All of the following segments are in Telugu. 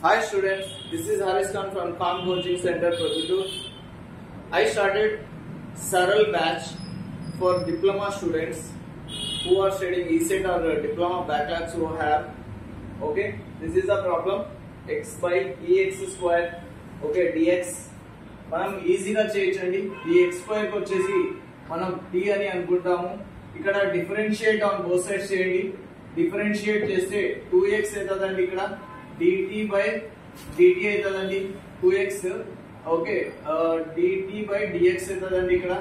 Hi students, this is Haris Khan from Khan Coaching Center, Produttur. I started Saral batch for diploma students who are studying ECET or diploma backlogs who have. Okay, this is the problem. X by EX square. Okay, dx. మనం ఈజీగా చేయొచ్చండి. ఈ x స్క్వేర్ కి వచ్చేసి మనం d అని అనుకుంటాము. ఇక్కడ డిఫరెన్షియేట్ ఆన్ బోత్ సైడ్స్ చేయండి. డిఫరెన్షియేట్ చేస్తే 2x అవుతుందండి. ఇక్కడ dt by dt అవుతుందండి 2x. Okay, dt by dx అవుతుందండి. ఇక్కడ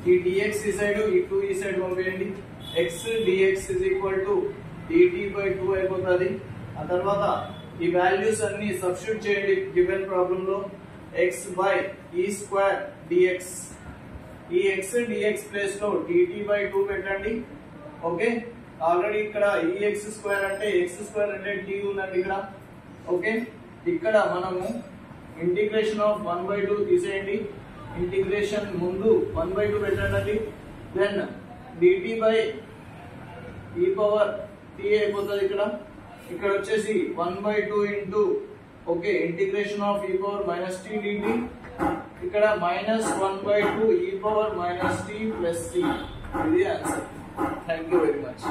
ఈ dx ఈ సైడ్, ఈ 2 ఈ side పంపేయండి. x dx is equal to dt by 2 అయిపోతుంది. ఆ తర్వాత ఈ వాల్యూస్ అన్ని సబ్స్టిట్యూట్ చేయండి గివెన్ ప్రాబ్లం లో. x by e square dx, ఈ x dx ప్లేస్ లో dt by 2 పెట్టండి. ఓకే, ఆల్రెడీ ఇక్కడ ex స్క్వేర్ అంటే x స్క్వేర్ అంటే t ఉందండి ఇక్కడ. ఓకే, ఇక్కడ మనము ఇంటిగ్రేషన్ ఆఫ్ 1/2 తీసేయండి. ఇంటిగ్రేషన్ ముందు 1/2 పెట్టండి. Then dt by e power t అయిపోతుంది. ఇక్కడ వచ్చేసి 1/2 into okay integration of e power minus t dt. ఇక్కడ minus 1/2 e power minus t plus t. ఇది answer. Thank you very much.